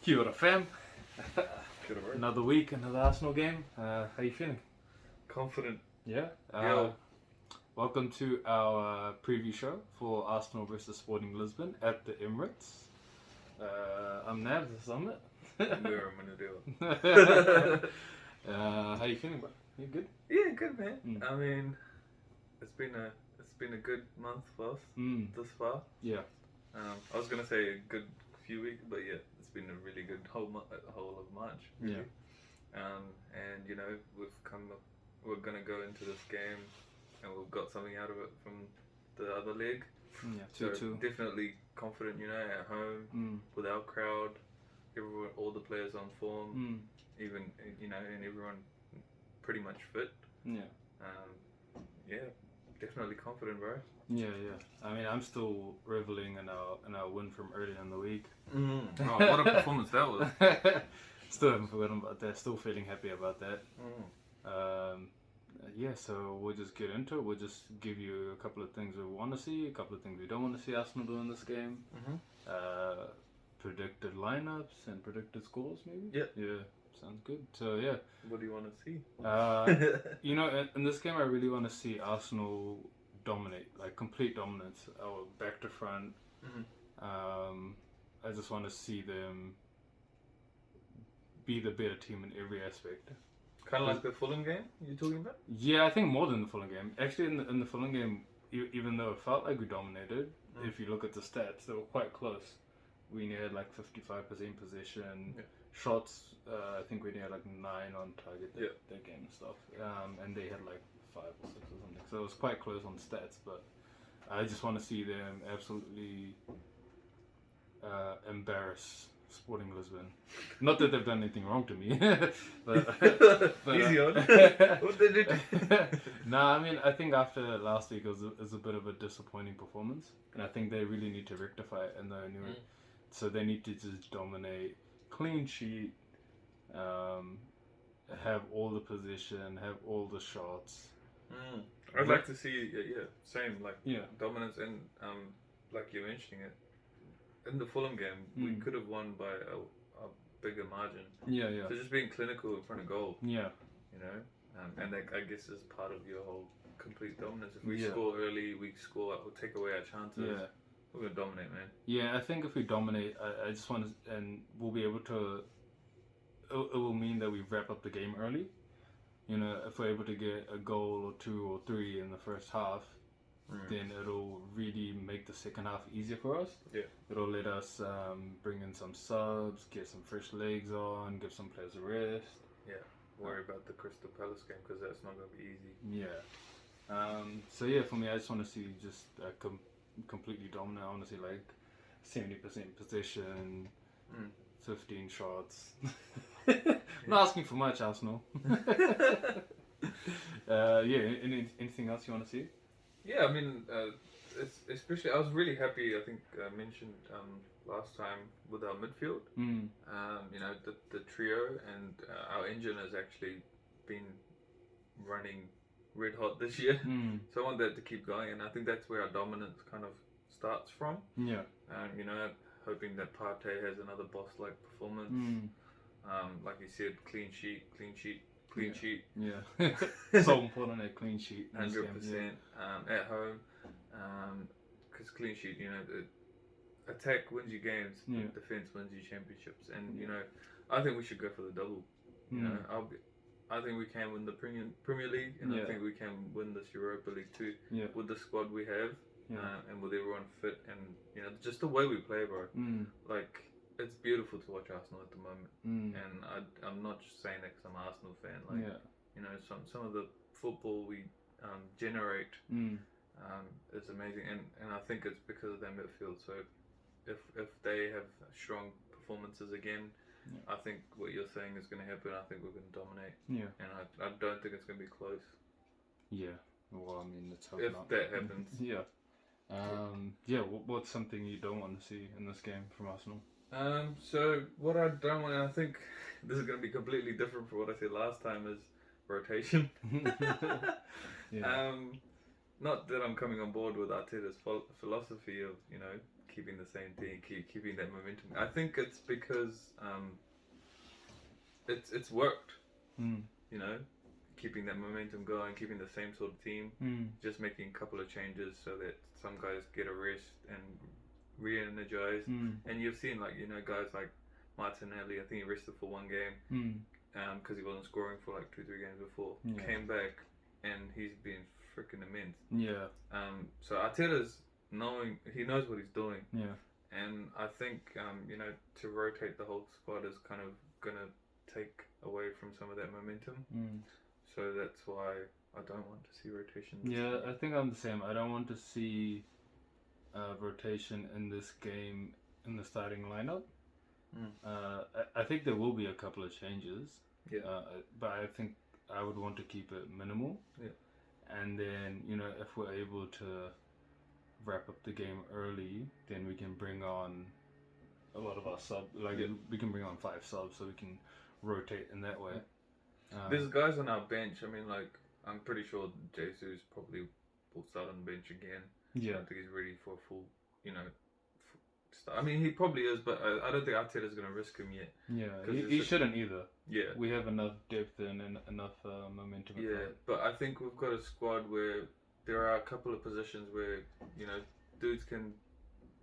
Kia ora fam. Good work. Another week, another Arsenal game. How you feeling? Confident. Yeah. Yo. Welcome to our preview show for Arsenal versus Sporting Lisbon at the Emirates. I'm Nav, this is Summit. We're Manadeo. How you feeling, bro? You good? Yeah, good man. Mm. I mean, it's been a good month for us thus far. Yeah. I was gonna say a good few weeks, but yeah, it's been a really good whole of March. Really. Yeah. And you know we're gonna go into this game, and we've got something out of it from the other leg. Yeah. So 2-2. definitely confident, you know, at home with our crowd, everyone, all the players on form, even you know, and everyone pretty much fit. Yeah. Yeah, definitely confident, bro. Yeah. I mean, I'm still reveling in our win from earlier in the week. Oh, what a performance that was! Still haven't forgotten about that. Still feeling happy about that. Yeah, so we'll just get into it. We'll just give you a couple of things we want to see, a couple of things we don't want to see Arsenal do in this game. Predicted lineups and predicted scores, maybe? Yeah, sounds good. So, yeah. What do you want to see? You know, in this game, I really want to see Arsenal dominate, like complete dominance, back to front. I just want to see them be the better team in every aspect. Kind of like the Fulham game you're talking about? Yeah, I think more than the Fulham game. Actually, in the Fulham game, even though it felt like we dominated, if you look at the stats, they were quite close. We only had like 55% possession. Yeah. Shots, I think we only had like 9 on target that game and stuff. And they had like 5 or 6 or something. So it was quite close on stats, but I just want to see them absolutely embarrass Sporting Lisbon. Not that they've done anything wrong to me, but easy on. What they did? No, I mean, I think after last week it was a bit of a disappointing performance, and I think they really need to rectify it. And so they need to just dominate, clean sheet, have all the position, have all the shots. I'd like to see, same, like dominance, and like you're mentioning it. In the Fulham game, we could have won by a bigger margin. Yeah. So just being clinical in front of goal. Yeah. You know, and that, I guess, is part of your whole complete dominance. If we score early, we score, we'll take away our chances. Yeah. We're gonna dominate, man. Yeah, I think if we dominate, I just want to, and we'll be able to. It will mean that we wrap up the game early. You know, if we're able to get a goal or 2 or 3 in the first half, then it'll really make the second half easier for us. Yeah. It'll let us bring in some subs, get some fresh legs on, give some players a rest. Yeah. Worry about the Crystal Palace game because that's not going to be easy. Yeah. So yeah, for me, I just want to see just completely dominant. I want to see like 70% possession, 15 shots. Not asking for much, Arsenal. Anything else you want to see? Yeah, I mean, it's especially, I was really happy, I think I mentioned last time, with our midfield. You know, the trio, and our engine has actually been running red hot this year. So I want that to keep going, and I think that's where our dominance kind of starts from. Yeah. You know, hoping that Partey has another boss-like performance. Like you said, clean sheet. Yeah. So important, a clean sheet. 100% at home. Because clean sheet, you know, the attack wins you games, defense wins you championships, and you know, I think we should go for the double. You know, I think we can win the Premier League, and I think we can win this Europa League too. With the squad we have, and with everyone fit, and you know, just the way we play, bro. Like, it's beautiful to watch Arsenal at the moment, and I'm not just saying that because I'm an Arsenal fan. Like, you know, some of the football we generate is amazing, and I think it's because of their midfield. So if they have strong performances again, I think what you're saying is going to happen. I think we're going to dominate. And I don't think it's going to be close. Yeah. Well, I mean, let's hope if not. that happens. What's something you don't want to see in this game from Arsenal? So what I don't want, and I think this is going to be completely different from what I said last time, is rotation. Not that I'm coming on board with Arteta's philosophy of, you know, keeping the same thing, keeping that momentum. I think it's because it's worked. You know, keeping that momentum going, keeping the same sort of team, just making a couple of changes so that some guys get a rest and re-energized. And you've seen, like, you know, guys like Martinelli, I think he rested for one game because he wasn't scoring for like 2-3 games before. Came back and he's been freaking immense. Yeah. So Arteta's he knows what he's doing. Yeah. And I think you know, to rotate the whole squad is kind of gonna take away from some of that momentum. So that's why I don't want to see rotation. Yeah, I think I'm the same. I don't want to see rotation in this game in the starting lineup. I think there will be a couple of changes. Yeah. But I think I would want to keep it minimal. Yeah. And then, you know, if we're able to wrap up the game early, then we can bring on a lot of our we can bring on 5 subs so we can rotate in that way. There's guys on our bench. I mean, like, I'm pretty sure Jesus probably will start on the bench again. Yeah. I don't think he's ready for a full, you know, start. I mean, he probably is, but I don't think Arteta's going to risk him yet. Yeah, he shouldn't either. Yeah. We have enough depth and enough momentum. Yeah, but I think we've got a squad where there are a couple of positions where, you know, dudes can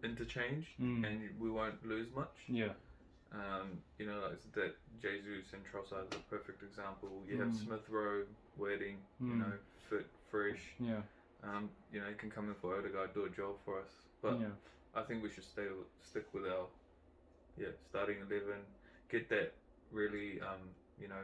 interchange and we won't lose much. Yeah. You know, like that Jesus and Trossard is a perfect example. You have Smith Rowe waiting, you know, fit, fresh. Yeah. You know, he can come in for Odegaard, do a job for us. But I think we should stick with our starting 11. Get that really you know,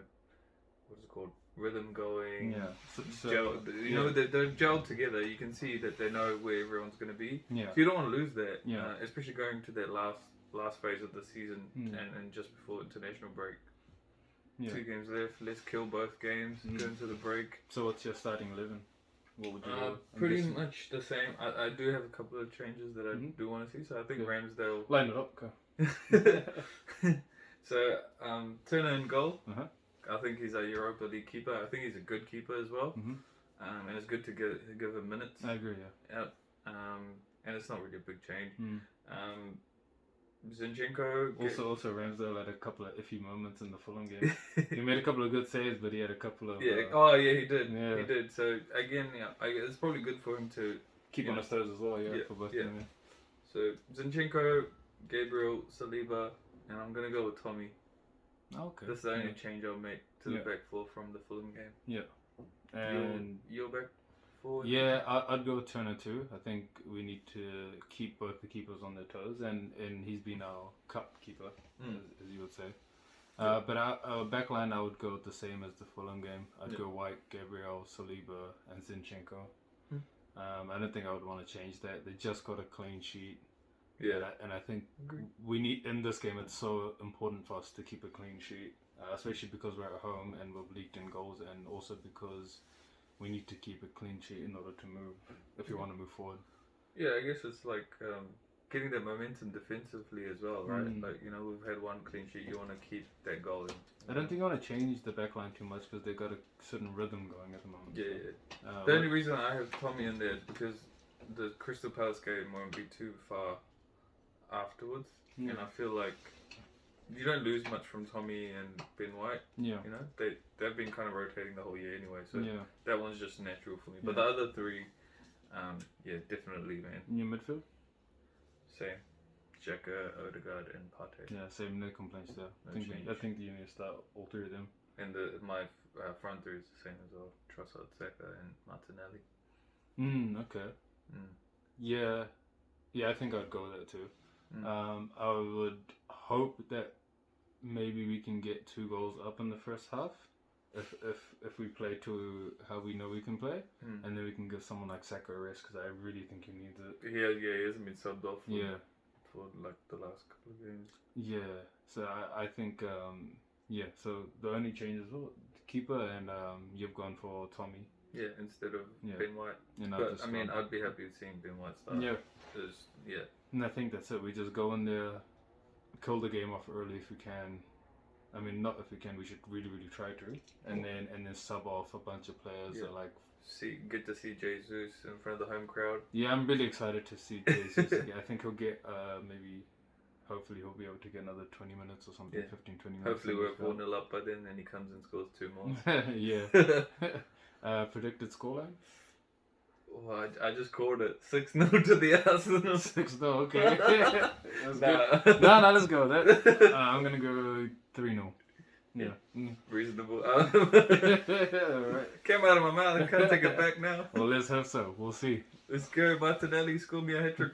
what is it called? Rhythm going. Yeah. So you know, they're gelled together. You can see that they know where everyone's going to be. Yeah. So you don't want to lose that. Yeah. Especially going to that last phase of the season and just before international break. Yeah. 2 games left. Let's kill both games. Go into the break. So what's your starting 11? What would you do? Pretty much the same. I do have a couple of changes that I do want to see. So I think Ramsdale. Line it up, go. So Turner in goal. Uh-huh. I think he's a Europa League keeper. I think he's a good keeper as well. And it's good to give him minutes. I agree, yeah. Yep. And it's not really a big change. Zinchenko. Also Ramsdale had a couple of iffy moments in the Fulham game. He made a couple of good saves, but he had a couple of... he did. Yeah. He did. So again, it's probably good for him to keep on his toes as well, for both of them. So Zinchenko, Gabriel, Saliba, and I'm going to go with Tommy. Okay. That's the only change I'll make to the back four from the Fulham game. Yeah. And your back four? Yeah, I'd go with Turner too. I think we need to keep both the keepers on their toes, and he's been our cup keeper, as you would say. But our back line, I would go with the same as the Fulham game. I'd go White, Gabriel, Saliba, and Zinchenko. I don't think I would want to change that. They just got a clean sheet. Yeah. And I think we need, in this game, it's so important for us to keep a clean sheet, especially because we're at home and we've leaked in goals, and also because we need to keep a clean sheet in order to move, if you want to move forward. Yeah, I guess it's like getting that momentum defensively as well, right? Like, you know, we've had one clean sheet, you want to keep that goal in. I don't think I want to change the back line too much because they've got a certain rhythm going at the moment. Yeah. The only reason I have Tommy in there is because the Crystal Palace game won't be too far afterwards, and I feel like you don't lose much from Tommy and Ben White. Yeah. You know, they've been kind of rotating the whole year anyway, so that one's just natural for me. But the other three, definitely, man. In your midfield? Same. Xhaka, Odegaard, and Partey. Yeah, same. No complaints there. No I think you need to start all 3 of them. And my front 3 is the same as well. Trossard, Saka, and Martinelli. Okay. Yeah, I think I'd go with that too. I would hope that maybe we can get 2 goals up in the first half if we play to how we know we can play, and then we can give someone like Saka a rest, because I really think he needs it. He hasn't been subbed off for like the last couple of games. Yeah, so I think so the only changes were keeper, and you've gone for Tommy. Yeah, instead of Ben White. But I mean, I'd be happy seeing Ben White start. Yeah. And I think that's it. We just go in there, kill the game off early if we can. I mean, not if we can. We should really, really try to, and then sub off a bunch of players, like get to see Jesus in front of the home crowd. Yeah, I'm really excited to see Jesus again. I think he'll get hopefully he'll be able to get another 20 minutes or something, 15, 20 minutes. Hopefully we're 4-0 up by then and he comes and scores 2 more. Yeah. Predicted scoreline? Well, I just called it 6-0 to the Arsenal. 6-0, okay. That's good. No, let's go with that. I'm going to go 3-0. Yeah. Reasonable. Alright. Came out of my mouth. I can't take it back now. Well, let's hope so. We'll see. Let's go. Martinelli scored me a hat-trick.